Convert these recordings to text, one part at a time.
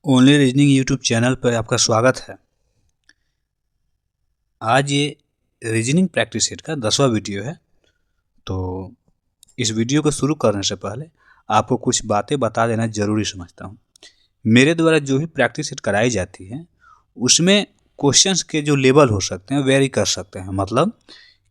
Only reasoning YouTube channel पर आपका स्वागत है। आज ये रीजनिंग प्रैक्टिस सेट का 10वां वीडियो है। तो इस वीडियो को शुरू करने से पहले आपको कुछ बातें बता देना ज़रूरी समझता हूँ। मेरे द्वारा जो भी प्रैक्टिस सेट कराई जाती है उसमें क्वेश्चंस के जो लेवल हो सकते हैं वेरी कर सकते हैं। मतलब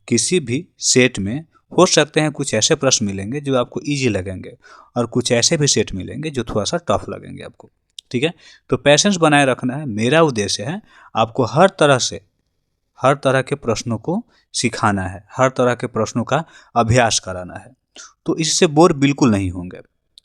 किसी भी सेट में हो सकते हैं कुछ ऐसे प्रश्न मिलेंगे जो आपको ईजी लगेंगे और कुछ ऐसे भी सेट मिलेंगे जो थोड़ा सा टफ लगेंगे आपको। ठीक है, तो पैशेंस बनाए रखना है। मेरा उद्देश्य है आपको हर तरह के प्रश्नों को सिखाना है, हर तरह के प्रश्नों का अभ्यास कराना है। तो इससे बोर बिल्कुल नहीं होंगे।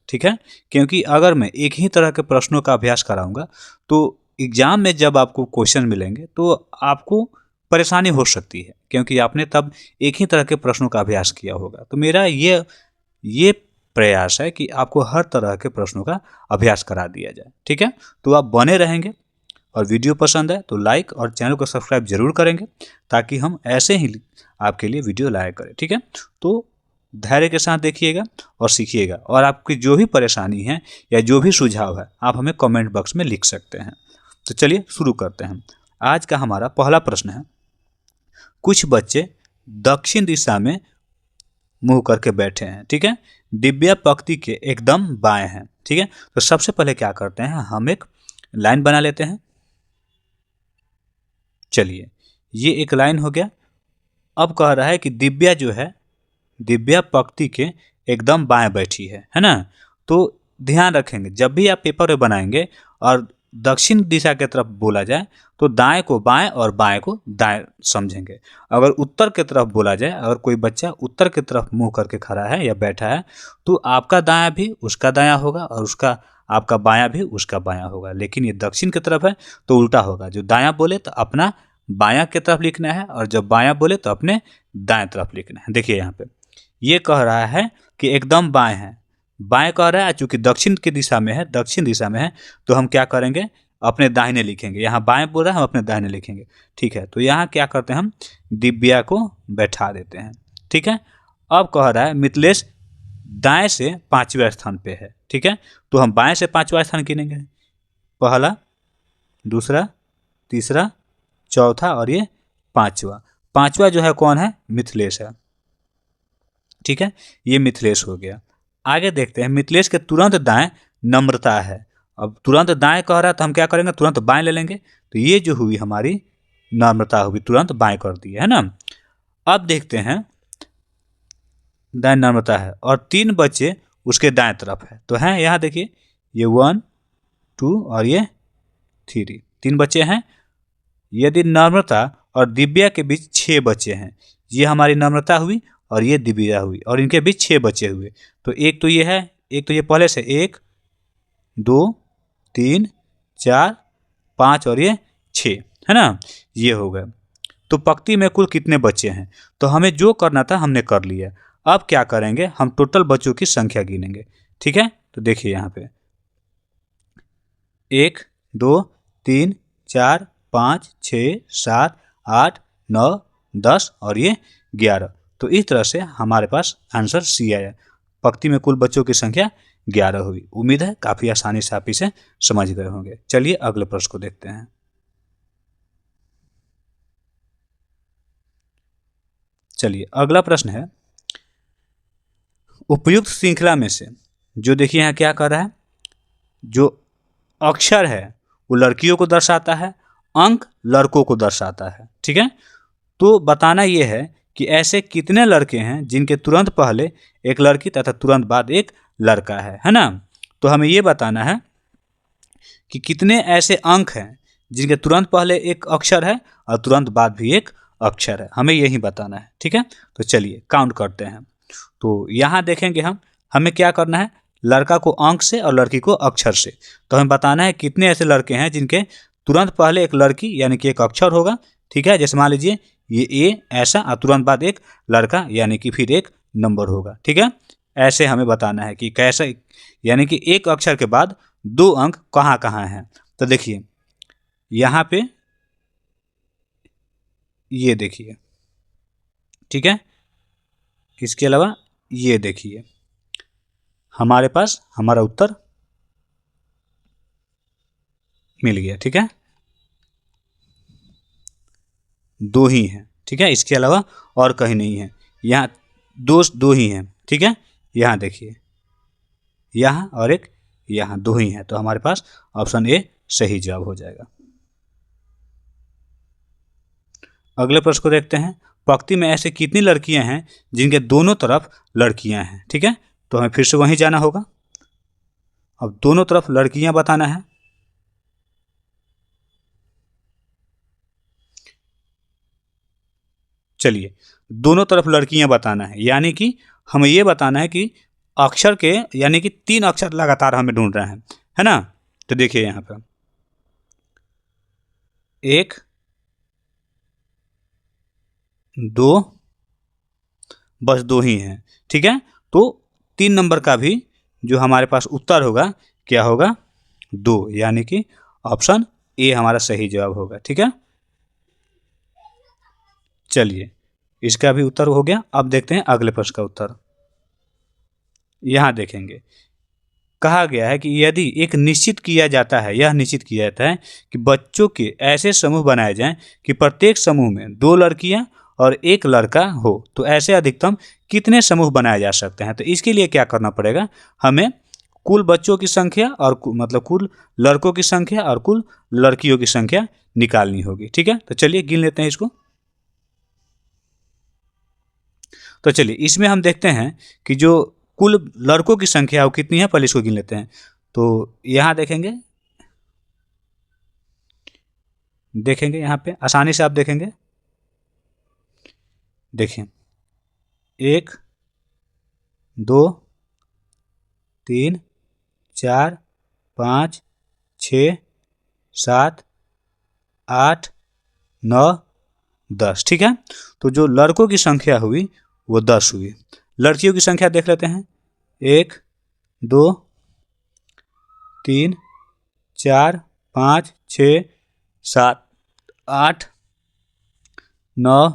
ठीक है, क्योंकि अगर मैं एक ही तरह के प्रश्नों का अभ्यास कराऊंगा तो एग्जाम में जब आपको क्वेश्चन मिलेंगे तो आपको परेशानी हो सकती है, क्योंकि आपने तब एक ही तरह के प्रश्नों का अभ्यास किया होगा। तो मेरा ये प्रयास है कि आपको हर तरह के प्रश्नों का अभ्यास करा दिया जाए। ठीक है, तो आप बने रहेंगे और वीडियो पसंद है तो लाइक और चैनल को सब्सक्राइब जरूर करेंगे ताकि हम ऐसे ही आपके लिए वीडियो लाया करें। ठीक है, तो धैर्य के साथ देखिएगा और सीखिएगा, और आपकी जो भी परेशानी है या जो भी सुझाव है आप हमें कमेंट बॉक्स में लिख सकते हैं। तो चलिए शुरू करते हैं। आज का हमारा पहला प्रश्न है, कुछ बच्चे दक्षिण दिशा में मुंह करके बैठे हैं। ठीक है, दिव्या पंक्ति के एकदम बाएं हैं। ठीक है, तो सबसे पहले क्या करते हैं, हम एक लाइन बना लेते हैं। चलिए, ये एक लाइन हो गया। अब कह रहा है कि दिव्या जो है दिव्या पंक्ति के एकदम बाएं बैठी है ना। तो ध्यान रखेंगे जब भी आप पेपर में बनाएंगे और दक्षिण दिशा की तरफ बोला जाए तो दाएं को बाएं और बाएं को दाएं समझेंगे। अगर उत्तर की तरफ बोला जाए, अगर कोई बच्चा उत्तर की तरफ मुंह करके खड़ा है या बैठा है तो आपका दायां भी उसका दायां होगा और उसका आपका बायां भी उसका बायां होगा। लेकिन ये दक्षिण की तरफ है तो उल्टा होगा, जो दायां बोले तो अपना बायां की तरफ लिखना है और जब बायां बोले तो अपने दाएं तरफ लिखना है। देखिए यहाँ पे ये कह रहा है कि एकदम बाएं है, बाएं कह रहा है, चूंकि दक्षिण की दिशा में है, दक्षिण दिशा में है तो हम क्या करेंगे, अपने दाहिने लिखेंगे। यहाँ बाएं बोल रहा है, हम अपने दाहिने लिखेंगे। ठीक है, तो यहाँ क्या करते हैं, हम दिव्या को बैठा देते हैं। ठीक है, अब कह रहा है मिथिलेश दाएं से 5वें स्थान पे है। ठीक है, तो हम बाएं से 5वां स्थान गिनेंगे, पहला, दूसरा, तीसरा, चौथा और ये पांचवा जो है कौन है, मिथिलेश है। ठीक है, ये मिथिलेश हो गया। आगे देखते हैं, मिथिलेश के तुरंत दाएं नम्रता है। अब तुरंत दाएं कह रहा है तो हम क्या करेंगे, तुरंत बाएं ले लेंगे। तो ये जो हुई हमारी नम्रता हुई, तुरंत बाएं कर दी है ना। अब देखते हैं, दाएं नम्रता है और 3 बच्चे उसके दाएं तरफ है। तो हैं यहाँ देखिए, ये 1 2 और ये 3, 3 बच्चे हैं। यदि नम्रता और दिव्या के बीच 6 बच्चे हैं, ये हमारी नम्रता हुई और ये दिव्या हुई और इनके बीच 6 बच्चे हुए। तो एक तो ये है, एक तो ये पहले से 1 2 3 4 5 और ये 6 है ना, ये हो गए। तो पंक्ति में कुल कितने बच्चे हैं, तो हमें जो करना था हमने कर लिया। अब क्या करेंगे, हम टोटल बच्चों की संख्या गिनेंगे। ठीक है, तो देखिए यहाँ पे 1 2 3 4 5 6 7 8 9 10 और ये 11। तो इस तरह से हमारे पास आंसर सी आया। पंक्ति में कुल बच्चों की संख्या 11 हुई। उम्मीद है काफ़ी आसानी से आप इसे समझ गए होंगे। चलिए अगले प्रश्न को देखते हैं। चलिए अगला प्रश्न है, उपयुक्त श्रृंखला में से जो देखिए यहाँ क्या कर रहा है, जो अक्षर है वो लड़कियों को दर्शाता है, अंक लड़कों को दर्शाता है। ठीक है, तो बताना ये है कि ऐसे कितने लड़के हैं जिनके तुरंत पहले एक लड़की तथा तुरंत बाद एक लड़का है ना। तो हमें ये बताना है कि कितने ऐसे अंक हैं जिनके तुरंत पहले एक अक्षर है और तुरंत बाद भी एक अक्षर है, हमें यही बताना है। ठीक है, तो चलिए काउंट करते हैं। तो यहाँ देखेंगे हमें क्या करना है, लड़का को अंक से और लड़की को अक्षर से। तो हमें बताना है कितने ऐसे लड़के हैं जिनके तुरंत पहले एक लड़की यानी कि एक अक्षर होगा। ठीक है, जैसे मान लीजिए ये ए ऐसा और तुरंत बाद एक लड़का यानी कि फिर एक नंबर होगा। ठीक है, ऐसे हमें बताना है कि कैसे, यानी कि एक अक्षर के बाद 2 अंक कहाँ कहाँ हैं। तो देखिए यहाँ पे ये देखिए, ठीक है, इसके अलावा ये देखिए, हमारे पास हमारा उत्तर मिल गया, ठीक है, 2 ही हैं, ठीक है, इसके अलावा और कहीं नहीं है। यहाँ दो ही हैं, ठीक है, यहाँ देखिए, यहाँ और एक यहाँ, 2 ही हैं, तो हमारे पास ऑप्शन ए सही जवाब हो जाएगा। अगले प्रश्न को देखते हैं। पंक्ति में ऐसे कितनी लड़कियां हैं जिनके दोनों तरफ लड़कियां हैं, ठीक है, तो हमें फिर से वहीं जाना होगा। अब दोनों तरफ लड़कियां बताना है। चलिए, दोनों तरफ लड़कियां बताना है, यानी कि हमें ये बताना है कि अक्षर के, यानी कि 3 अक्षर लगातार हमें ढूंढ रहे हैं, है ना। तो देखिए यहाँ पर 1 2, बस 2 ही हैं, ठीक है, तो 3 नंबर का भी जो हमारे पास उत्तर होगा क्या होगा, 2, यानी कि ऑप्शन ए हमारा सही जवाब होगा, ठीक है। चलिए, इसका भी उत्तर हो गया। अब देखते हैं अगले प्रश्न का उत्तर। यहाँ देखेंगे, कहा गया है कि यदि एक निश्चित किया जाता है, यह निश्चित किया जाता है कि बच्चों के ऐसे समूह बनाए जाएं कि प्रत्येक समूह में 2 लड़कियां और 1 लड़का हो, तो ऐसे अधिकतम कितने समूह बनाए जा सकते हैं। तो इसके लिए क्या करना पड़ेगा, हमें कुल बच्चों की संख्या और मतलब कुल लड़कों की संख्या और कुल लड़कियों की संख्या निकालनी होगी, ठीक है। तो चलिए गिन लेते हैं इसको। तो चलिए, इसमें हम देखते हैं कि जो कुल लड़कों की संख्या वो कितनी है, पहले इसको गिन लेते हैं। तो यहाँ देखेंगे यहाँ पे आसानी से आप देखेंगे, देखें 1 2 3 4 5 6 7 8 9 10, ठीक है। तो जो लड़कों की संख्या हुई वो 10 हुई। लड़कियों की संख्या देख लेते हैं, 1 2 3 4 5 6 7 8 9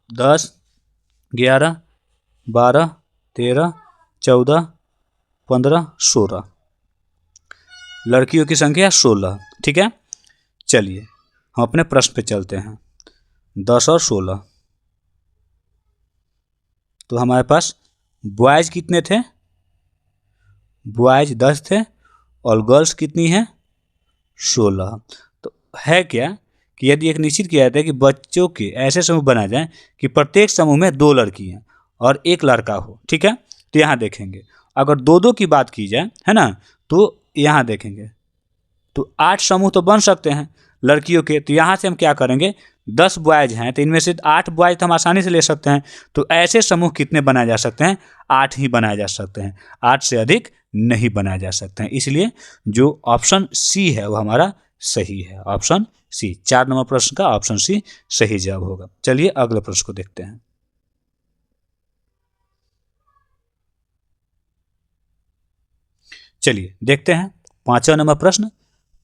10 11 12 13 14 15 16, लड़कियों की संख्या 16, ठीक है। चलिए हम अपने प्रश्न पे चलते हैं। 10 और 16, तो हमारे पास बॉयज़ कितने थे, बॉयज़ 10 थे और गर्ल्स कितनी हैं, 16। तो है क्या कि यदि एक निश्चित किया जाता है कि बच्चों के ऐसे समूह बनाए जाएं कि प्रत्येक समूह में 2 लड़कियां और 1 लड़का हो, ठीक है। तो यहाँ देखेंगे अगर 2-2 की बात की जाए, है ना, तो यहाँ देखेंगे तो 8 समूह तो बन सकते हैं लड़कियों के। तो यहाँ से हम क्या करेंगे, 10 बॉयज़ हैं तो इनमें से 8 बॉयज़ तो हम आसानी से ले सकते हैं। तो ऐसे समूह कितने बनाए जा सकते हैं, 8 ही बनाए जा सकते हैं, 8 से अधिक नहीं बनाए जा सकते हैं। इसलिए जो ऑप्शन सी है वो हमारा सही है, ऑप्शन सी। 4 नंबर प्रश्न का ऑप्शन सी सही जवाब होगा। चलिए अगले प्रश्न को देखते हैं। चलिए देखते हैं 5वां नंबर प्रश्न।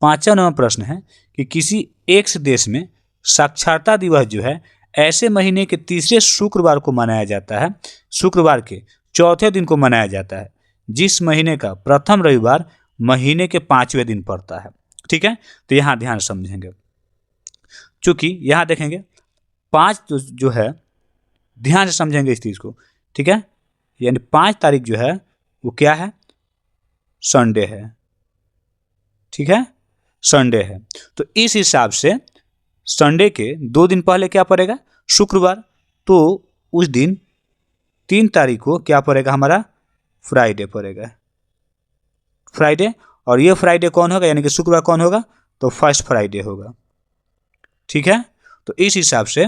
5वां नंबर प्रश्न है कि किसी एक देश में साक्षरता दिवस जो है ऐसे महीने के तीसरे शुक्रवार को मनाया जाता है, शुक्रवार के चौथे दिन को मनाया जाता है, जिस महीने का प्रथम रविवार महीने के 5वें दिन पड़ता है, ठीक है। तो यहाँ ध्यान समझेंगे, चूंकि यहाँ देखेंगे 5 जो है, ध्यान से समझेंगे इस चीज़ को, ठीक है। यानी 5 तारीख जो है वो क्या है, संडे है, ठीक है, संडे है। तो इस हिसाब से संडे के 2 दिन पहले क्या पड़ेगा, शुक्रवार। तो उस दिन 3 तारीख को क्या पड़ेगा, हमारा फ्राइडे पड़ेगा, फ्राइडे। और ये फ्राइडे कौन होगा, यानी कि शुक्रवार कौन होगा, तो फर्स्ट फ्राइडे होगा, ठीक है। तो इस हिसाब से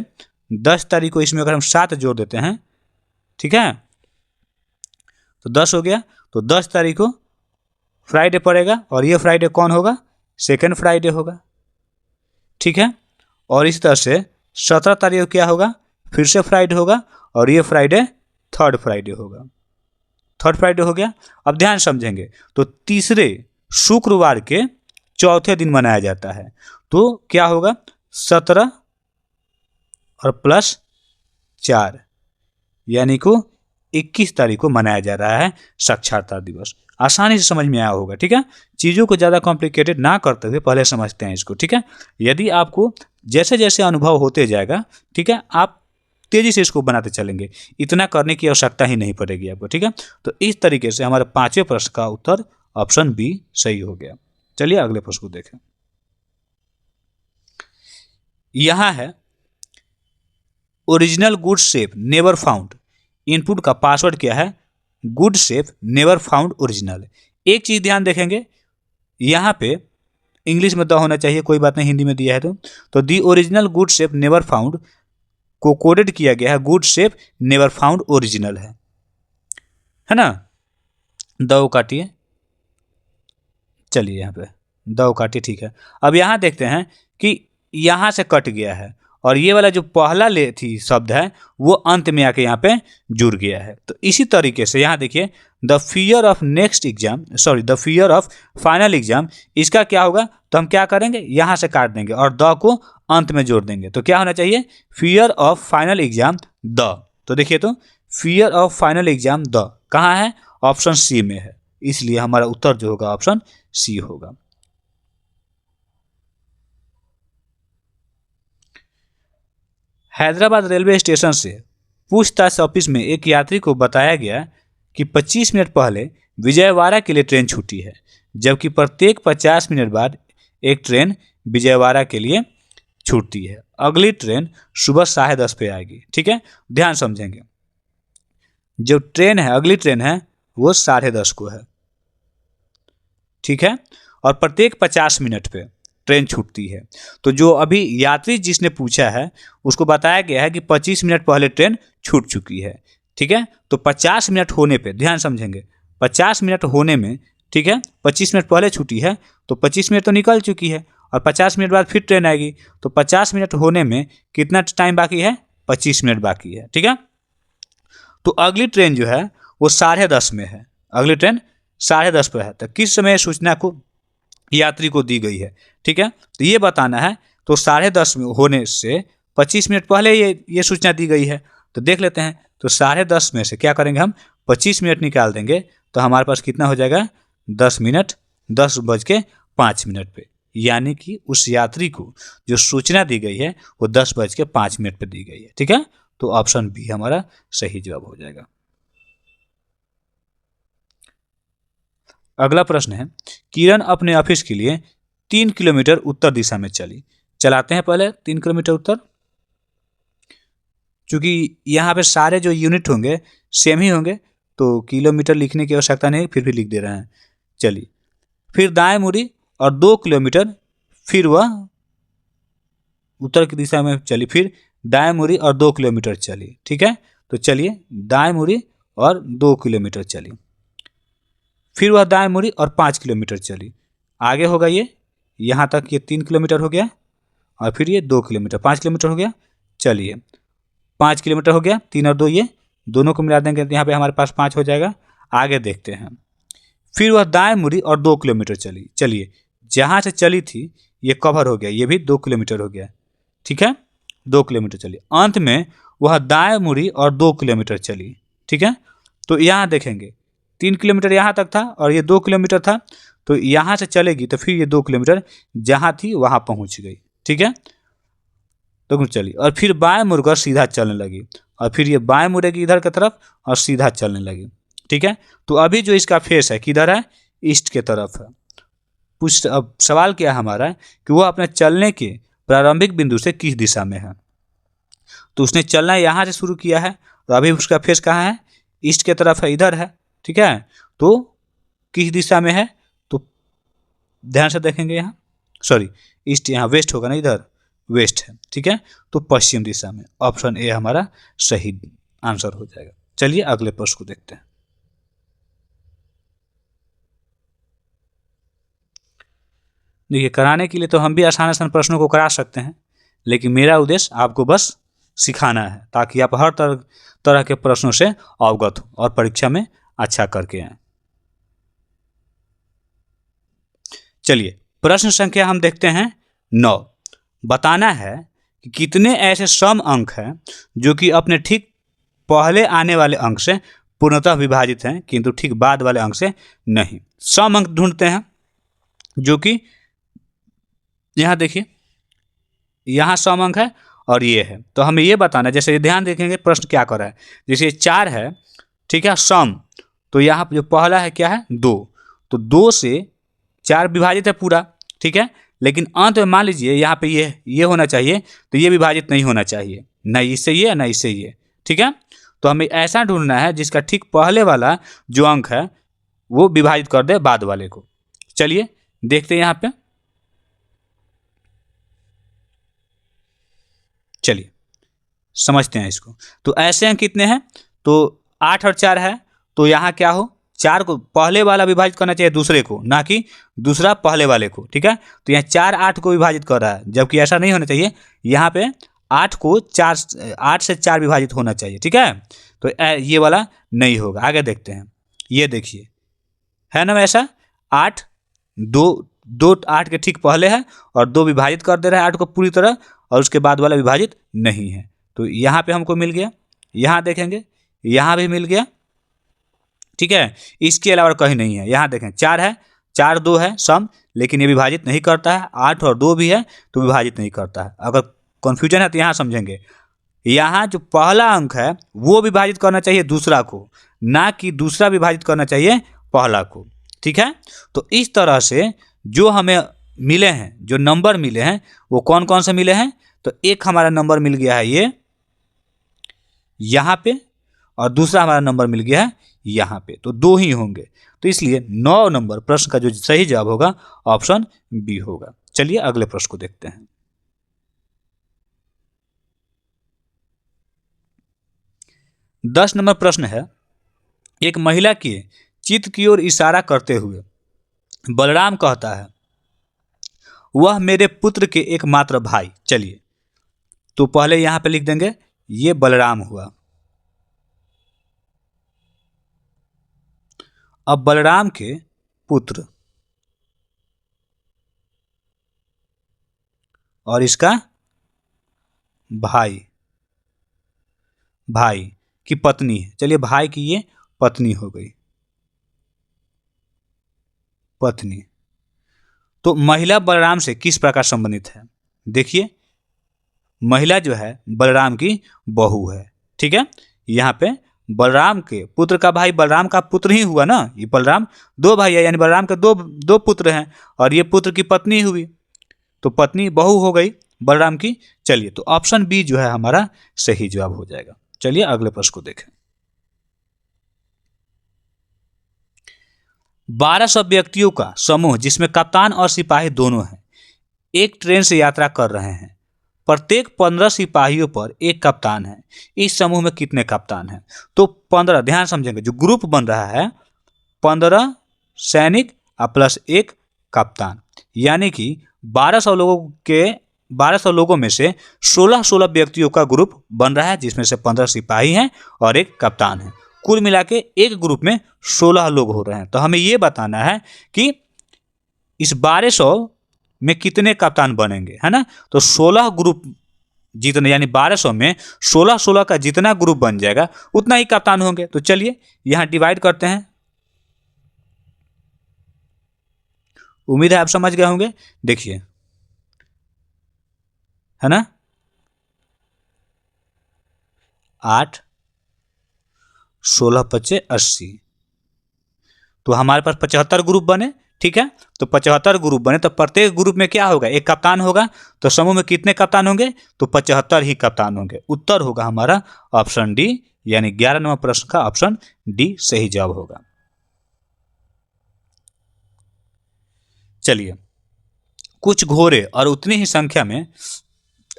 10 तारीख को इसमें अगर हम 7 जोड़ देते हैं, ठीक है, तो 10 हो गया। तो 10 तारीख को फ्राइडे पड़ेगा और ये फ्राइडे कौन होगा, सेकेंड फ्राइडे होगा, ठीक है। और इस तरह से 17 तारीख को क्या होगा, फिर से फ्राइडे होगा और ये फ्राइडे थर्ड फ्राइडे होगा, थर्ड फ्राइडे हो गया। अब ध्यान समझेंगे, तो तीसरे शुक्रवार के चौथे दिन मनाया जाता है, तो क्या होगा, 17 और प्लस 4 यानी को 21 तारीख को मनाया जा रहा है साक्षरता दिवस। आसानी से समझ में आया होगा। ठीक है, चीज़ों को ज़्यादा कॉम्प्लिकेटेड ना करते हुए पहले समझते हैं इसको। ठीक है, यदि आपको जैसे जैसे अनुभव होते जाएगा, ठीक है, आप तेज़ी से इसको बनाते चलेंगे, इतना करने की आवश्यकता ही नहीं पड़ेगी आपको। ठीक है, तो इस तरीके से हमारे 5वें प्रश्न का उत्तर ऑप्शन बी सही हो गया। चलिए अगले प्रश्न को देखें। यहाँ है original good shape never found. Input का पासवर्ड क्या है? Good shape never found original. एक चीज ध्यान देखेंगे, यहाँ पे इंग्लिश में द होना चाहिए, कोई बात नहीं, हिंदी में दिया है तो the original good shape never found को कोडेड किया गया है good shape never found original है ना। द काटिए, चलिए यहाँ पे द काटिए, ठीक है। अब यहाँ देखते हैं कि यहाँ से कट गया है और ये वाला जो पहला ले थी शब्द है वो अंत में आके यहाँ पे जुड़ गया है। तो इसी तरीके से यहाँ देखिए the fear of next exam, sorry the fear of final exam, इसका क्या होगा? तो हम क्या करेंगे, यहाँ से काट देंगे और द को अंत में जोड़ देंगे। तो क्या होना चाहिए? Fear of final exam the. तो देखिए तो fear of final exam the कहाँ है? ऑप्शन सी में है, इसलिए हमारा उत्तर जो होगा ऑप्शन सी होगा। हैदराबाद रेलवे स्टेशन से पूछताछ ऑफिस में एक यात्री को बताया गया कि 25 मिनट पहले विजयवाड़ा के लिए ट्रेन छूटी है, जबकि प्रत्येक 50 मिनट बाद एक ट्रेन विजयवाड़ा के लिए छूटती है। अगली ट्रेन सुबह 10:30 पे आएगी। ठीक है, ध्यान समझेंगे, जो ट्रेन है अगली ट्रेन है वो 10:30 को है। ठीक है, और प्रत्येक 50 मिनट पे ट्रेन छूटती है। तो जो अभी यात्री जिसने पूछा है उसको बताया गया है कि 25 मिनट पहले ट्रेन छूट चुकी है। ठीक है, तो 50 मिनट होने पे ध्यान समझेंगे, 50 मिनट होने में, ठीक है, 25 मिनट पहले छूटी है तो 25 मिनट तो निकल चुकी है और 50 मिनट बाद फिर ट्रेन आएगी, तो 50 मिनट होने में कितना टाइम बाकी है? 25 मिनट बाकी है। ठीक है, तो अगली ट्रेन जो है वो 10:30 में है, अगली ट्रेन 10:30 पर है। तो किस समय सूचना को यात्री को दी गई है? ठीक है, तो ये बताना है। तो 10:30 में होने से 25 मिनट पहले ये सूचना दी गई है, तो देख लेते हैं। तो 10:30 में से क्या करेंगे हम? 25 मिनट निकाल देंगे, तो हमारे पास कितना हो जाएगा? 10 मिनट, 10:05 पे, यानी कि उस यात्री को जो सूचना दी गई है वो 10:05 पे दी गई है। ठीक है, तो ऑप्शन बी हमारा सही जवाब हो जाएगा। अगला प्रश्न है, किरण अपने ऑफिस के लिए 3 किलोमीटर उत्तर दिशा में चली। चलाते हैं पहले 3 किलोमीटर उत्तर, चूंकि यहाँ पे सारे जो यूनिट होंगे सेम ही होंगे तो किलोमीटर लिखने की आवश्यकता नहीं, फिर भी लिख दे रहे हैं। चलिए, फिर दाएं मुड़ी और 2 किलोमीटर, फिर वह उत्तर की दिशा में चली, फिर दाएं मुड़ी और 2 किलोमीटर चली। ठीक है, तो चलिए दाएं मुड़ी और 2 किलोमीटर चली, फिर वह दाएं मुड़ी और 5 किलोमीटर चली। आगे होगा ये, यहाँ तक ये 3 किलोमीटर हो गया और फिर ये 2 किलोमीटर, 5 किलोमीटर हो गया। चलिए 5 किलोमीटर हो गया, 3 और 2 ये दोनों को मिला देंगे तो यहाँ पे हमारे पास 5 हो जाएगा। आगे देखते हैं, फिर वह दाएं मुड़ी और 2 किलोमीटर चली। चलिए जहाँ से चली थी ये कवर हो गया, ये भी 2 किलोमीटर हो गया। ठीक है, 2 किलोमीटर चली, अंत में वह दाएं मुड़ी और 2 किलोमीटर चली। ठीक है, तो यहाँ देखेंगे 3 किलोमीटर यहाँ तक था और ये 2 किलोमीटर था, तो यहाँ से चलेगी तो फिर ये 2 किलोमीटर जहाँ थी वहाँ पहुँच गई। ठीक है, तो चली और फिर बाएं मुड़कर सीधा चलने लगी और फिर ये बाएं मुड़ेगी इधर की तरफ और सीधा चलने लगी। ठीक है, तो अभी जो इसका फेस है किधर है? ईस्ट के तरफ है। अब सवाल क्या है हमारा कि वो अपने चलने के प्रारंभिक बिंदु से किस दिशा में है। तो उसने चलना यहाँ से शुरू किया है, तो अभी उसका फेस कहाँ है? ईस्ट के तरफ है, इधर है। ठीक है, तो किस दिशा में है? तो ध्यान से देखेंगे, यहाँ सॉरी ईस्ट, यहाँ वेस्ट होगा ना, इधर वेस्ट है। ठीक है, तो पश्चिम दिशा में, ऑप्शन ए हमारा सही आंसर हो जाएगा। चलिए अगले प्रश्न को देखते हैं। देखिए, कराने के लिए तो हम भी आसान आसान प्रश्नों को करा सकते हैं, लेकिन मेरा उद्देश्य आपको बस सिखाना है ताकि आप हर तरह के प्रश्नों से अवगत हो और परीक्षा में अच्छा करके आए। चलिए प्रश्न संख्या हम देखते हैं 9। बताना है कि कितने ऐसे सम अंक हैं जो कि अपने ठीक पहले आने वाले अंक से पूर्णतः विभाजित हैं, किंतु ठीक बाद वाले अंक से नहीं। सम अंक ढूंढते हैं, जो कि यहाँ देखिए, यहाँ सम अंक है और ये है। तो हमें ये बताना है, जैसे ये ध्यान देखेंगे प्रश्न क्या कर रहा है। जैसे 4 है, ठीक है, सम, तो यहाँ जो पहला है क्या है 2, तो 2 से 4 विभाजित है पूरा, ठीक है, लेकिन अंत में मान लीजिए यहाँ पे ये होना चाहिए, तो ये विभाजित नहीं होना चाहिए, ना इससे ये ना इससे ये, ठीक है। तो हमें ऐसा ढूंढना है जिसका ठीक पहले वाला जो अंक है वो विभाजित कर दे बाद वाले को। चलिए देखते हैं यहाँ पे, चलिए समझते हैं इसको। तो ऐसे अंक कितने हैं, तो 8 और 4 है, तो यहाँ क्या हो, 4 को पहले वाला विभाजित करना चाहिए दूसरे को, ना कि दूसरा पहले वाले को, ठीक है। तो यहाँ 4 8 को विभाजित कर रहा है, जबकि ऐसा नहीं होना चाहिए। यहाँ पे 8 को 8 से 4 विभाजित होना चाहिए, ठीक है। तो ये वाला नहीं होगा। आगे देखते हैं, ये देखिए है ना ऐसा, 8 2 8 के ठीक पहले है और 2 विभाजित कर दे रहा है 8 को पूरी तरह, और उसके बाद वाला विभाजित नहीं है। तो यहाँ पे हमको मिल गया, यहाँ देखेंगे यहाँ भी मिल गया, ठीक है। इसके अलावा कहीं नहीं है। यहाँ देखें 4 है, 4 2 है सम, लेकिन ये विभाजित नहीं करता है। 8 और 2 भी है तो विभाजित नहीं करता है। अगर कन्फ्यूजन है तो यहाँ समझेंगे, यहाँ जो पहला अंक है वो विभाजित करना चाहिए दूसरा को, ना कि दूसरा विभाजित करना चाहिए पहला को, ठीक है। तो इस तरह से जो हमें मिले हैं, जो नंबर मिले हैं वो कौन कौन से मिले हैं, तो एक हमारा नंबर मिल गया है ये यहाँ पे, और दूसरा हमारा नंबर मिल गया है यहाँ पे, तो 2 ही होंगे। तो इसलिए 9 नंबर प्रश्न का जो सही जवाब होगा ऑप्शन बी होगा। चलिए अगले प्रश्न को देखते हैं। 10 नंबर प्रश्न है, एक महिला के चित्त की ओर इशारा करते हुए बलराम कहता है, वह मेरे पुत्र के एकमात्र भाई। चलिए तो पहले यहाँ पे लिख देंगे ये बलराम हुआ। अब बलराम के पुत्र और इसका भाई, भाई की पत्नी है। चलिए भाई की ये पत्नी हो गई, पत्नी। तो महिला बलराम से किस प्रकार संबंधित है, देखिए महिला जो है बलराम की बहू है, ठीक है। यहाँ पे बलराम के पुत्र का भाई बलराम का पुत्र ही हुआ ना, ये बलराम 2 भाई है, यानी बलराम के दो पुत्र हैं, और ये पुत्र की पत्नी हुई, तो पत्नी बहू हो गई बलराम की। चलिए तो ऑप्शन बी जो है हमारा सही जवाब हो जाएगा। चलिए अगले प्रश्न को देखें। 1200 व्यक्तियों का समूह जिसमें कप्तान और सिपाही दोनों हैं, एक ट्रेन से यात्रा कर रहे हैं। प्रत्येक 15 सिपाहियों पर एक कप्तान है। इस समूह में कितने कप्तान हैं, तो 15, ध्यान समझेंगे, जो ग्रुप बन रहा है 15 सैनिक प्लस 1 कप्तान, यानी कि 1200 लोगों में से 16 व्यक्तियों का ग्रुप बन रहा है, जिसमें से 15 सिपाही हैं और 1 कप्तान है। कुल मिला के एक ग्रुप में 16 लोग हो रहे हैं। तो हमें ये बताना है कि इस 1200 में कितने कप्तान बनेंगे, है ना। तो 16 ग्रुप जितने, यानी 1200 में 16 का जितना ग्रुप बन जाएगा उतना ही कप्तान होंगे। तो चलिए यहां डिवाइड करते हैं, उम्मीद है आप समझ गए होंगे। देखिए है ना, 8 16 25 80, तो हमारे पास 75 ग्रुप बने, ठीक है। तो 75 ग्रुप बने तो प्रत्येक ग्रुप में क्या होगा, एक कप्तान होगा। तो समूह में कितने कप्तान होंगे, तो 75 ही कप्तान होंगे। उत्तर होगा हमारा ऑप्शन डी, यानी 11 नंबर प्रश्न का ऑप्शन डी सही जवाब होगा। चलिए, कुछ घोड़े और उतनी ही संख्या में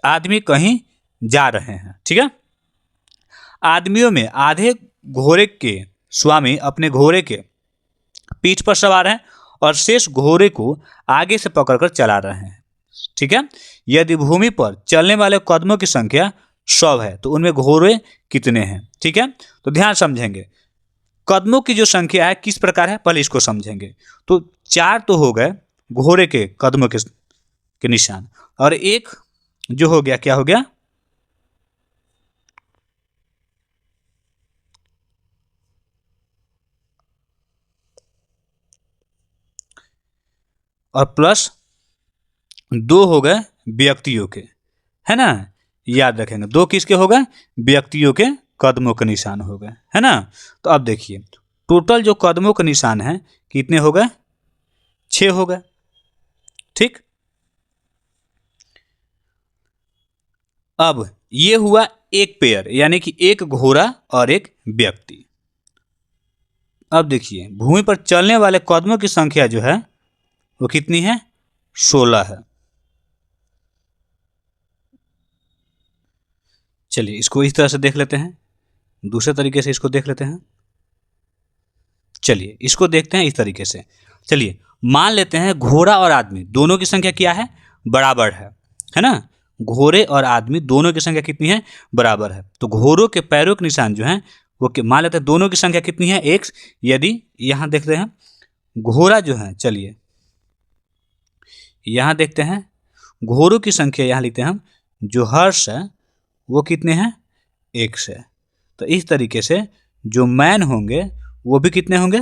आदमी कहीं जा रहे हैं, ठीक है। आदमियों में आधे घोड़े के स्वामी अपने घोड़े के पीठ पर सवार हैं और शेष घोड़े को आगे से पकड़कर चला रहे हैं, ठीक है। यदि भूमि पर चलने वाले कदमों की संख्या 100 है तो उनमें घोड़े कितने हैं, ठीक है। तो ध्यान समझेंगे, कदमों की जो संख्या है किस प्रकार है, पहले इसको समझेंगे। तो 4 तो हो गए घोड़े के कदमों के निशान, और एक जो हो गया, क्या हो गया, और प्लस 2 हो गए व्यक्तियों के, है ना। याद रखेंगे 2 किसके हो गए, व्यक्तियों के कदमों के निशान हो गए, है ना। तो अब देखिए टोटल जो कदमों के निशान हैं कितने हो गए, 6 हो गए। ठीक, अब ये हुआ एक पेयर, यानी कि एक घोड़ा और एक व्यक्ति। अब देखिए भूमि पर चलने वाले कदमों की संख्या जो है वो कितनी है, 16 है। चलिए इसको इस तरह से देख लेते हैं, दूसरे तरीके से इसको देख लेते हैं। चलिए इसको देखते हैं इस तरीके से। चलिए मान लेते हैं घोड़ा और आदमी दोनों की संख्या क्या है, बराबर है ना। घोड़े और आदमी दोनों की संख्या कितनी है, बराबर है। तो घोड़ों के पैरों के निशान जो हैं वो मान लेते हैं दोनों की संख्या कितनी है, एक। यदि यहां देखते हैं घोड़ा जो है, चलिए यहां देखते हैं घोड़ों की संख्या, यहां लिखते हैं हम जो हर्ष है वो कितने हैं, 1 है। तो इस तरीके से जो मैन होंगे वो भी कितने होंगे,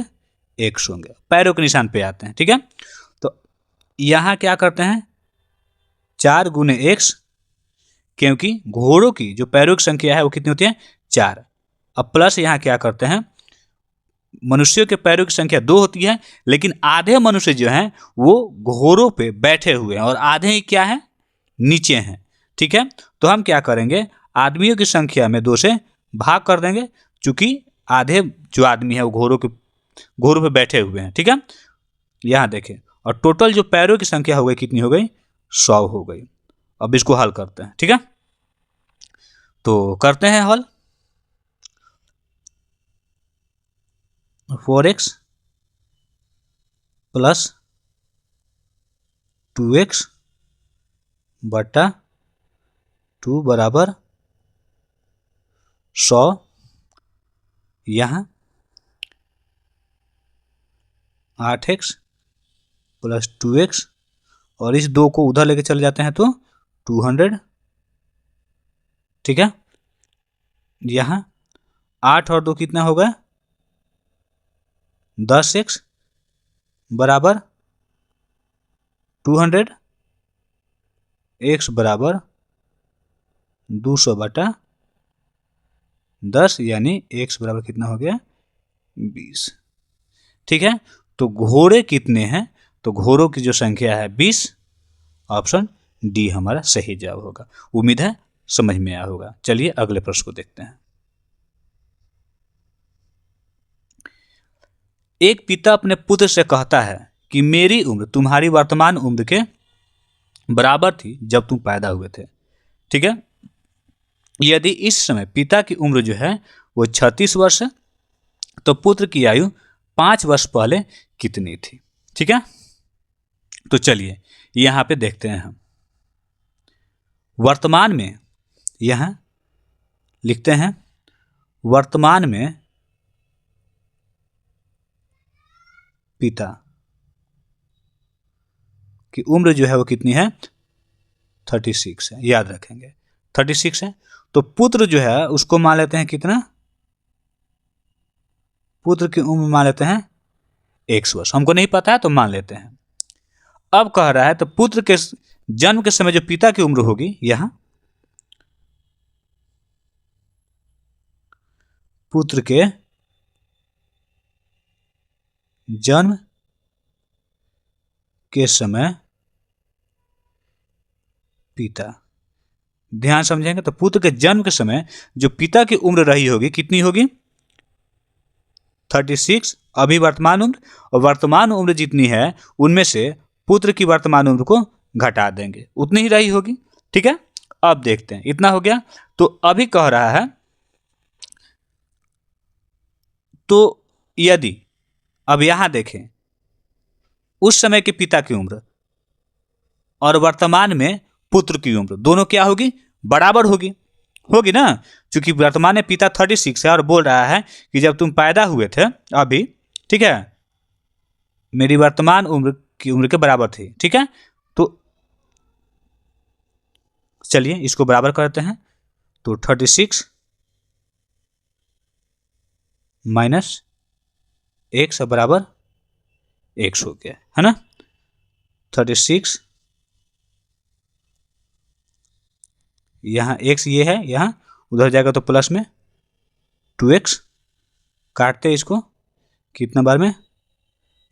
1 होंगे। पैरों के निशान पे आते हैं, ठीक है। तो यहां क्या करते हैं 4 गुने 1, क्योंकि घोड़ों की जो पैरों की संख्या है वो कितनी होती है, 4। अब प्लस यहां क्या करते हैं, मनुष्यों के पैरों की संख्या 2 होती है, लेकिन आधे मनुष्य जो हैं वो घोड़ों पे बैठे हुए हैं और आधे ही क्या है, नीचे हैं। ठीक है, तो हम क्या करेंगे, आदमियों की संख्या में 2 से भाग कर देंगे, चूंकि आधे जो आदमी है वो घोड़ों पे बैठे हुए हैं। ठीक है, यहां देखें, और टोटल जो पैरों की संख्या हो गई कितनी हो गई, 100 हो गई। अब इसको हल करते हैं, ठीक है। तो करते हैं हल। 4x प्लस 2x बटा 2 बराबर 100, यहाँ 8x प्लस 2x, और इस 2 को उधर लेके चले जाते हैं तो 200। ठीक है, यहाँ 8 और 2 कितना होगा, 10x बराबर 200, x बराबर 200 बटा 10, यानी x बराबर कितना हो गया, 20। ठीक है, तो घोड़े कितने हैं, तो घोड़ों की जो संख्या है 20। ऑप्शन डी हमारा सही जवाब होगा। उम्मीद है समझ में आया होगा। चलिए अगले प्रश्न को देखते हैं। एक पिता अपने पुत्र से कहता है कि मेरी उम्र तुम्हारी वर्तमान उम्र के बराबर थी जब तुम पैदा हुए थे। ठीक है, यदि इस समय पिता की उम्र जो है वो 36 वर्ष है, तो पुत्र की आयु 5 वर्ष पहले कितनी थी। ठीक है, तो चलिए यहां पे देखते हैं हम वर्तमान में, यहां लिखते हैं वर्तमान में पिता की उम्र जो है वो कितनी है, 36 है। याद रखेंगे 36 है। तो पुत्र जो है उसको मान लेते हैं कितना, पुत्र की उम्र मान लेते हैं 1 वर्ष, हमको नहीं पता है तो मान लेते हैं। अब कह रहा है तो पुत्र के जन्म के समय जो पिता की उम्र होगी, यहां पुत्र के जन्म के समय पिता, ध्यान समझेंगे, तो पुत्र के जन्म के समय जो पिता की उम्र रही होगी कितनी होगी, 36। अभी वर्तमान उम्र, और वर्तमान उम्र जितनी है उनमें से पुत्र की वर्तमान उम्र को घटा देंगे, उतनी ही रही होगी। ठीक है, अब देखते हैं, इतना हो गया। तो अभी कह रहा है, तो यदि अब यहां देखें उस समय के पिता की उम्र और वर्तमान में पुत्र की उम्र दोनों क्या होगी, बराबर होगी, होगी ना। क्योंकि वर्तमान में पिता 36 है और बोल रहा है कि जब तुम पैदा हुए थे अभी, ठीक है, मेरी वर्तमान उम्र की उम्र के बराबर थी। ठीक है, तो चलिए इसको बराबर करते हैं। तो 36 - x बराबर 1 हो गया, है ना। 36, यहाँ x ये है, यहाँ उधर जाएगा तो प्लस में 2x, काटते हैं इसको कितना बार में,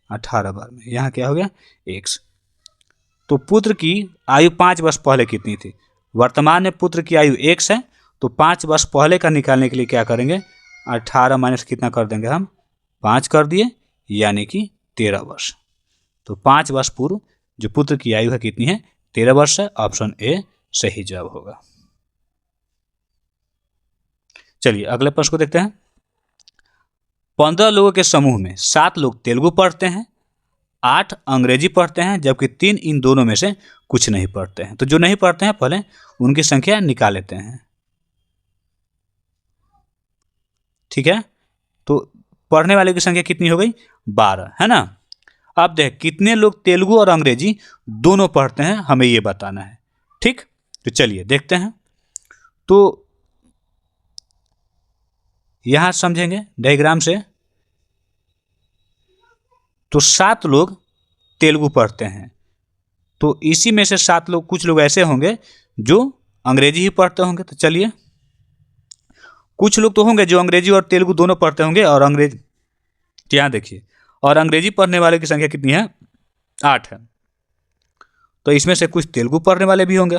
18 बार में, यहाँ क्या हो गया x। तो पुत्र की आयु 5 वर्ष पहले कितनी थी? वर्तमान में पुत्र की आयु x है, तो 5 वर्ष पहले का निकालने के लिए क्या करेंगे, 18 माइनस कितना कर देंगे हम, 5 कर दिए, यानी कि 13 वर्ष। तो 5 वर्ष पूर्व जो पुत्र की आयु है कितनी है, 13 वर्ष है। ऑप्शन ए सही जवाब होगा। चलिए अगले प्रश्न को देखते हैं। 15 लोगों के समूह में 7 लोग तेलुगु पढ़ते हैं, 8 अंग्रेजी पढ़ते हैं, जबकि 3 इन दोनों में से कुछ नहीं पढ़ते हैं। तो जो नहीं पढ़ते हैं पहले उनकी संख्या निकाल लेते हैं। ठीक है, तो पढ़ने वाले की संख्या कितनी हो गई, 12 है ना। अब देख कितने लोग तेलुगु और अंग्रेजी दोनों पढ़ते हैं, हमें ये बताना है। ठीक, तो चलिए देखते हैं। तो यहां समझेंगे डायग्राम से। तो 7 लोग तेलुगु पढ़ते हैं, तो इसी में से 7 लोग, कुछ लोग ऐसे होंगे जो अंग्रेजी ही पढ़ते होंगे। तो चलिए, कुछ लोग तो होंगे जो अंग्रेजी और तेलुगु दोनों पढ़ते होंगे, और अंग्रेजी, यहाँ देखिए, और अंग्रेजी पढ़ने वाले की संख्या कितनी है, 8 है। तो इसमें से कुछ तेलुगु पढ़ने वाले भी होंगे,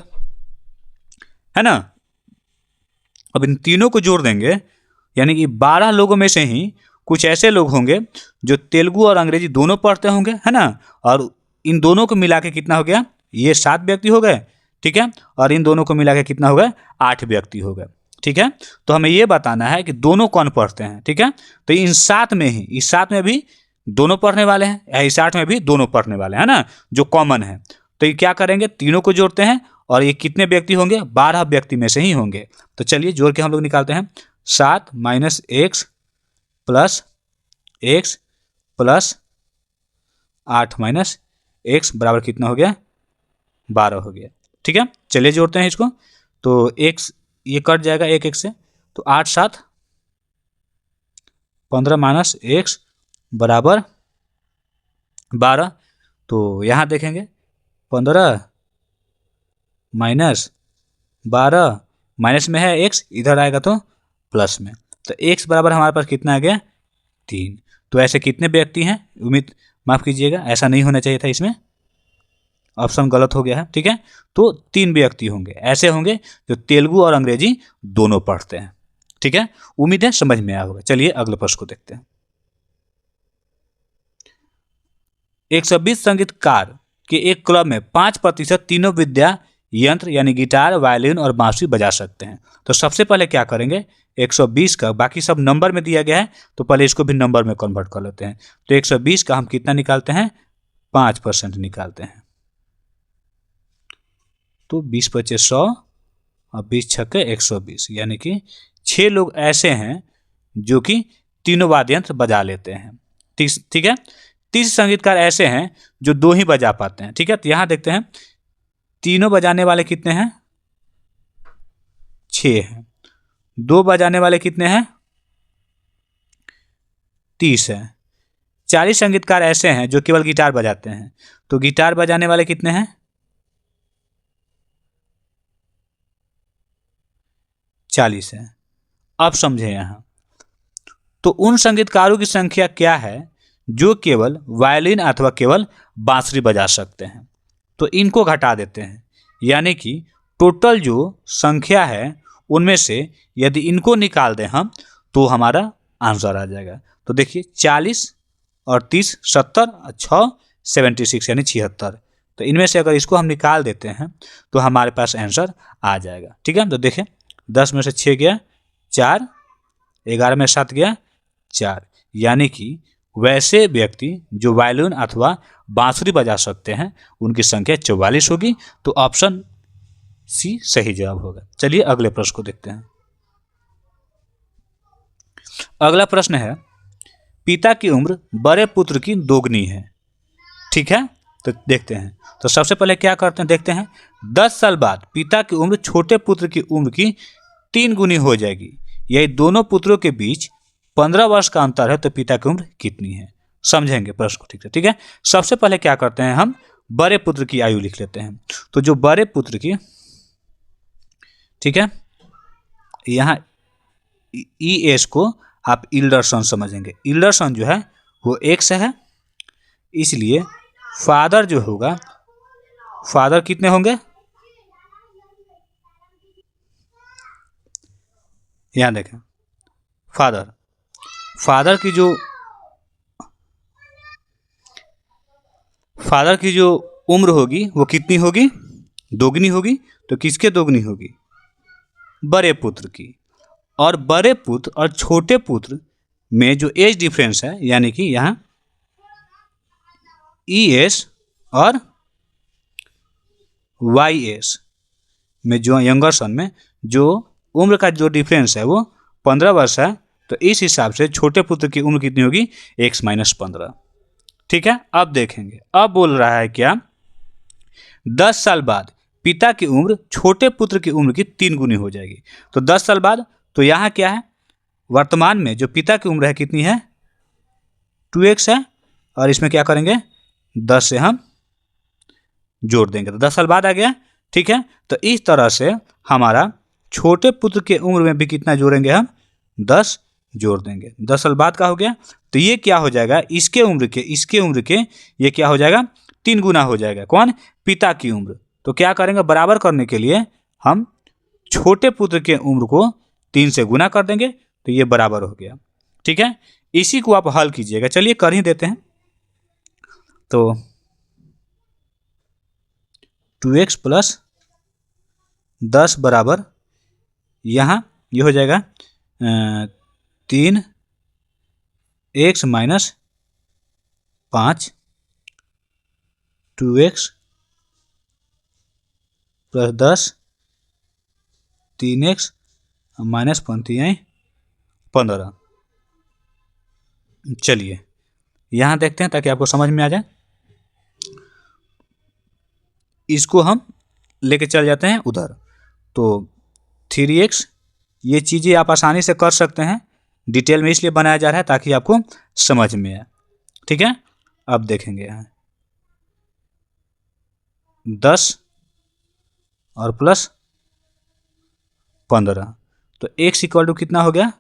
है ना। अब इन तीनों को जोड़ देंगे, यानी कि 12 लोगों में से ही कुछ ऐसे लोग होंगे जो तेलुगु और अंग्रेजी दोनों पढ़ते होंगे, है ना। और इन दोनों को मिला के कितना हो गया, ये 7 व्यक्ति हो गए, ठीक है। और इन दोनों को मिला के कितना हो गया, 8 व्यक्ति हो गए, ठीक है। तो हमें ये बताना है कि दोनों कौन पढ़ते हैं, ठीक है। तो इन 7 में ही, इस 7 में भी दोनों पढ़ने वाले हैं, या इस 8 में भी दोनों पढ़ने वाले हैं ना, जो कॉमन है। तो ये क्या करेंगे, तीनों को जोड़ते हैं, और ये कितने व्यक्ति होंगे, 12 व्यक्ति में से ही होंगे। तो चलिए जोड़ के हम लोग निकालते हैं। 7 minus x plus x plus 8 minus x बराबर कितना हो गया, 12 हो गया, ठीक है। चलिए जोड़ते हैं इसको। तो x ये कट जाएगा एक से, तो 8 7 15 माइनस x बराबर 12। तो यहाँ देखेंगे 15 माइनस 12, माइनस में है x, इधर आएगा तो प्लस में। तो x बराबर हमारे पास कितना आ गया, 3। तो ऐसे कितने व्यक्ति हैं, उम्मीद माफ़ कीजिएगा, ऐसा नहीं होना चाहिए था, इसमें ऑप्शन गलत हो गया है, ठीक है। तो 3 व्यक्ति होंगे, ऐसे होंगे जो तेलुगु और अंग्रेजी दोनों पढ़ते हैं, ठीक है। उम्मीद है समझ में आया होगा। चलिए अगले प्रश्न को देखते हैं। 120 संगीतकार के एक क्लब में 5% तीनों विद्या यंत्र यानी गिटार, वायलिन और बांसुरी बजा सकते हैं। तो सबसे पहले क्या करेंगे, 120 का, बाकी सब नंबर में दिया गया है, तो पहले इसको भी नंबर में कन्वर्ट कर लेते हैं। तो 120 का हम कितना निकालते हैं, 5% निकालते हैं। तो 20 पचे 100 और 20 छक्के 120, यानी कि 6 लोग ऐसे हैं जो कि तीनों वाद्य यंत्र बजा लेते हैं, ठीक है। 30 संगीतकार ऐसे हैं जो 2 ही बजा पाते हैं, ठीक है। तो यहाँ देखते हैं तीनों बजाने वाले कितने हैं, 6 हैं। 2 बजाने वाले कितने हैं, 30 है। 40 संगीतकार ऐसे हैं जो केवल गिटार बजाते हैं, तो गिटार बजाने वाले कितने हैं, 40 है। अब समझे यहाँ, तो उन संगीतकारों की संख्या क्या है जो केवल वायलिन अथवा केवल बांसुरी बजा सकते हैं। तो इनको घटा देते हैं, यानी कि टोटल जो संख्या है उनमें से यदि इनको निकाल दें हम, तो हमारा आंसर आ जाएगा। तो देखिए 40 और 30 70 और 6 76 यानी 76। तो इनमें से अगर इसको हम निकाल देते हैं तो हमारे पास आंसर आ जाएगा, ठीक है। तो देखिए 10 में से 6 गया 4, 11 में 7 गया 4, यानी कि वैसे व्यक्ति जो वायलिन अथवा बांसुरी बजा सकते हैं उनकी संख्या 44 होगी। तो ऑप्शन सी सही जवाब होगा। चलिए अगले प्रश्न को देखते हैं। अगला प्रश्न है, पिता की उम्र बड़े पुत्र की दोगुनी है, ठीक है। तो देखते हैं, तो सबसे पहले क्या करते हैं, देखते हैं 10 साल बाद पिता की उम्र छोटे पुत्र की उम्र की 3 गुनी हो जाएगी। यही दोनों पुत्रों के बीच 15 वर्ष का अंतर है, तो पिता की उम्र कितनी है। समझेंगे प्रश्न को ठीक है। सबसे पहले क्या करते हैं, हम बड़े पुत्र की आयु लिख लेते हैं। तो जो बड़े पुत्र की, ठीक है, यहाँ ई एस को आप इल्डर सन समझेंगे। इल्डर सन जो है वो एक्स है, इसलिए फादर जो होगा, फादर कितने होंगे, यहाँ देखें, फादर की जो उम्र होगी वो कितनी होगी, दोगुनी होगी। तो किसके दोगुनी होगी, बड़े पुत्र की। और बड़े पुत्र और छोटे पुत्र में जो एज डिफरेंस है, यानी कि यहाँ ई एस और वाई एस में, जो यंगर सन में जो उम्र का जो डिफरेंस है वो 15 वर्ष है। तो इस हिसाब से छोटे पुत्र की उम्र कितनी होगी, x-15। ठीक है, अब देखेंगे, अब बोल रहा है क्या, 10 साल बाद पिता की उम्र छोटे पुत्र की उम्र की 3 गुनी हो जाएगी। तो 10 साल बाद, तो यहाँ क्या है, वर्तमान में जो पिता की उम्र है कितनी है, 2x है, और इसमें क्या करेंगे, 10 से हम जोड़ देंगे तो 10 साल बाद आ गया। ठीक है, तो इस तरह से हमारा छोटे पुत्र के उम्र में भी कितना जोड़ेंगे हम, 10 जोड़ देंगे। 10 साल बाद का हो गया, तो ये क्या हो जाएगा, इसके उम्र के ये क्या हो जाएगा, 3 गुना हो जाएगा। कौन, पिता की उम्र। तो क्या करेंगे, बराबर करने के लिए हम छोटे पुत्र के उम्र को 3 से गुना कर देंगे, तो ये बराबर हो गया। ठीक है, इसी को आप हल कीजिएगा। चलिए कर ही देते हैं। तो 2x + 10 बराबर, यहाँ ये हो जाएगा 3x - 5, 2x + 10, 3x - 15। चलिए यहाँ देखते हैं ताकि आपको समझ में आ जाए। इसको हम लेके चल जाते हैं उधर। तो 3x, ये चीज़ें आप आसानी से कर सकते हैं, डिटेल में इसलिए बनाया जा रहा है ताकि आपको समझ में आए। ठीक है, अब देखेंगे यहाँ 10 और प्लस 15, तो x = कितना हो गया,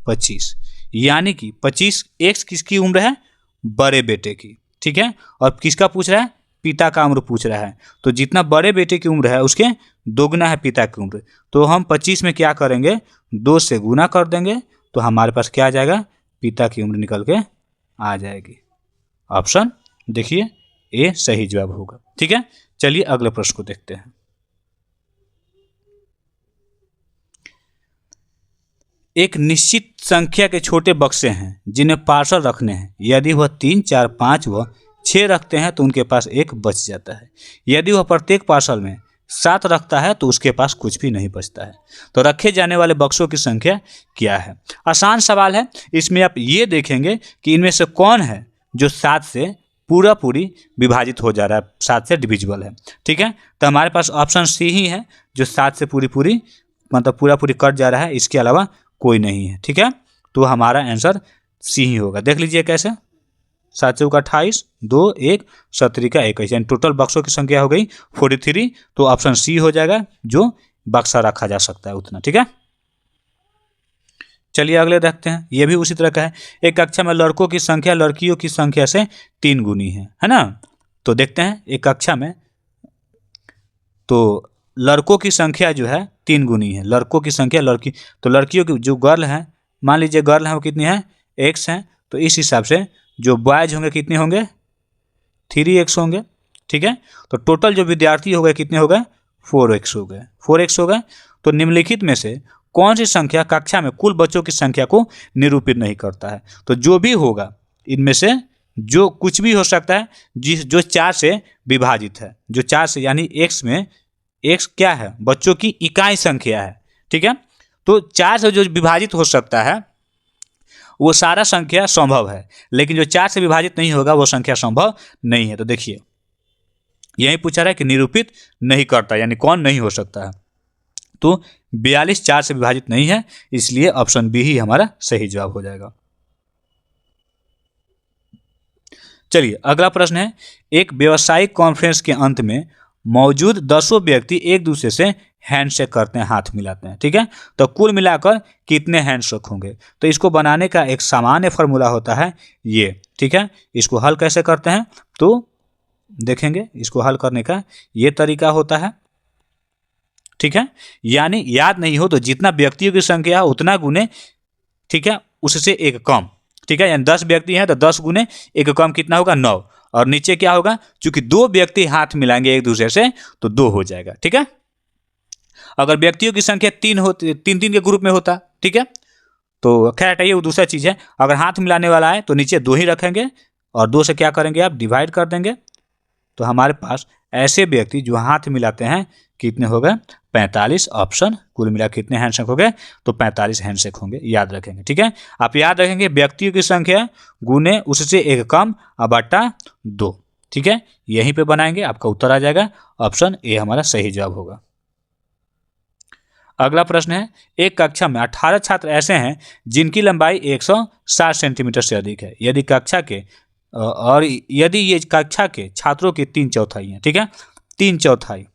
25। यानी कि 25 x किसकी उम्र है, बड़े बेटे की। ठीक है, और किसका पूछ रहा है, पिता का उम्र पूछ रहा है। तो जितना बड़े बेटे की उम्र है उसके दोगुना है पिता की उम्र। तो हम 25 में क्या करेंगे, 2 से गुना कर देंगे, तो हमारे पास क्या आ जाएगा, पिता की उम्र निकल के आ जाएगी। ऑप्शन देखिए ए सही जवाब होगा। ठीक है, चलिए अगले प्रश्न को देखते हैं। एक निश्चित संख्या के छोटे बक्से हैं जिन्हें पार्सल रखने हैं। यदि वह 3, 4, 5 व 6 रखते हैं तो उनके पास एक बच जाता है। यदि वह प्रत्येक पार्सल में 7 रखता है तो उसके पास कुछ भी नहीं बचता है। तो रखे जाने वाले बक्सों की संख्या क्या है। आसान सवाल है। इसमें आप ये देखेंगे कि इनमें से कौन है जो 7 से पूरी विभाजित हो जा रहा है, 7 से डिविजिबल है। ठीक है, तो हमारे पास ऑप्शन सी ही है जो 7 से पूरी मतलब पूरी कट जा रहा है, इसके अलावा कोई नहीं है। ठीक है, तो हमारा आंसर सी ही होगा। देख लीजिए कैसे, 7 × 28, 2, 1, 17 का 21, यानी टोटल बक्सों की संख्या हो गई 43। तो ऑप्शन सी हो जाएगा, जो बक्सा रखा जा सकता है उतना। ठीक है, चलिए अगले देखते हैं। ये भी उसी तरह का है। एक कक्षा में लड़कों की संख्या लड़कियों की संख्या से 3 गुनी है ना। तो देखते हैं, एक कक्षा में तो लड़कों की संख्या जो है 3 गुनी है। लड़कों की संख्या तो लड़कियों की जो गर्ल है, मान लीजिए गर्ल है वो कितनी है, x है। तो इस हिसाब से जो बॉयज होंगे कितने होंगे, 3x होंगे। ठीक है, तो टोटल जो विद्यार्थी हो गए कितने हो गए, 4x हो गए। 4x हो गए। तो निम्नलिखित में से कौन सी संख्या कक्षा में कुल बच्चों की संख्या को निरूपित नहीं करता है। तो जो भी होगा इनमें से जो कुछ भी हो सकता है जो 4 से विभाजित है, जो 4 से, यानी x में x क्या है, बच्चों की इकाई संख्या है। ठीक है, तो 4 से जो विभाजित हो सकता है वो सारा संख्या संभव है, लेकिन जो 4 से विभाजित नहीं होगा वो संख्या संभव नहीं है। तो देखिए यही पूछा रहा है कि निरूपित नहीं करता, यानी कौन नहीं हो सकता है। तो 42 4 से विभाजित नहीं है, इसलिए ऑप्शन बी ही हमारा सही जवाब हो जाएगा। चलिए अगला प्रश्न है, एक व्यावसायिक कॉन्फ्रेंस के अंत में मौजूद 10 व्यक्ति एक दूसरे से हैंडशेक करते हैं, हाथ मिलाते हैं, ठीक है। तो कुल मिलाकर कितने हैंडशेक होंगे? तो इसको बनाने का एक सामान्य फॉर्मूला होता है ये, ठीक है। इसको हल कैसे करते हैं तो देखेंगे, इसको हल करने का ये तरीका होता है, ठीक है। यानी याद नहीं हो तो जितना व्यक्तियों की संख्या है उतना गुने, ठीक है, उससे एक कम, ठीक है। यानी 10 व्यक्ति हैं तो 10 गुने एक कम कितना होगा? 9। और नीचे क्या होगा? चूंकि 2 व्यक्ति हाथ मिलाएंगे एक दूसरे से तो 2 हो जाएगा, ठीक है। अगर व्यक्तियों की संख्या 3 होती, 3-3 के ग्रुप में होता, ठीक है, तो खैर हटाइए, वो दूसरा चीज़ है। अगर हाथ मिलाने वाला है तो नीचे 2 ही रखेंगे और 2 से क्या करेंगे आप? डिवाइड कर देंगे। तो हमारे पास ऐसे व्यक्ति जो हाथ मिलाते हैं कितने हो गए? 45 ऑप्शन। कुल मिला कितने हैंडशेक हो गए? तो 45 हैंडशेक होंगे, याद रखेंगे, ठीक है। आप याद रखेंगे व्यक्तियों की संख्या गुने उससे एक कम बटा 2, ठीक है। यहीं पे बनाएंगे, आपका उत्तर आ जाएगा। ऑप्शन ए हमारा सही जवाब होगा। अगला प्रश्न है, एक कक्षा में 18 छात्र ऐसे हैं जिनकी लंबाई 160 सेंटीमीटर से अधिक है। यदि कक्षा के और यदि ये कक्षा के छात्रों की 3/4 है, ठीक है, 3/4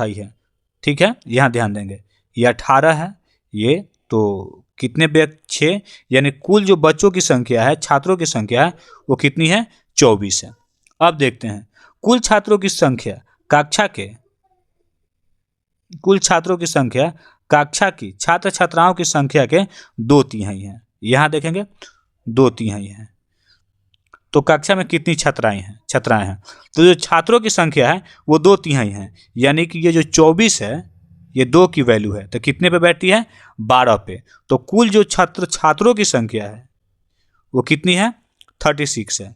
है, ठीक है। यहाँ ध्यान देंगे, ये 18 है, ये तो कितने व्यक्ति? 6, यानी कुल जो बच्चों की संख्या है, छात्रों की संख्या है, वो कितनी है? 24 है। अब देखते हैं कुल छात्रों की संख्या कक्षा की छात्र छात्राओं की संख्या के 2 तिहाई हैं। यहाँ देखेंगे 2 तिहाई हैं, तो कक्षा में कितनी छात्राएं हैं? तो जो छात्रों की संख्या है वो 2 तिहाई हैं, यानी कि ये जो 24 है ये 2 की वैल्यू है, तो कितने पे बैठती है? 12 पे। तो कुल जो छात्रों की संख्या है वो कितनी है? 36 है।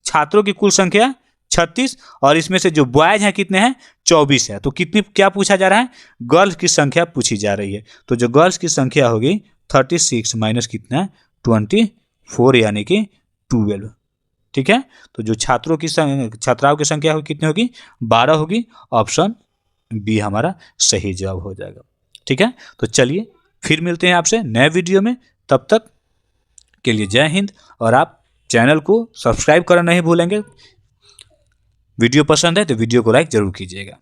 छात्रों की कुल संख्या 36 और इसमें से जो बॉयज हैं कितने हैं? 24 है। तो कितनी, क्या पूछा जा रहा है? गर्ल्स की संख्या पूछी जा रही है। तो जो गर्ल्स की संख्या होगी 36 माइनस कितना है? 24, यानी कि 12, ठीक है। तो जो छात्राओं की संख्या होगी कितनी होगी? 12 होगी। ऑप्शन बी हमारा सही जवाब हो जाएगा, ठीक है। तो चलिए फिर मिलते हैं आपसे नए वीडियो में, तब तक के लिए जय हिंद। और आप चैनल को सब्सक्राइब करना नहीं भूलेंगे। वीडियो पसंद है तो वीडियो को लाइक जरूर कीजिएगा।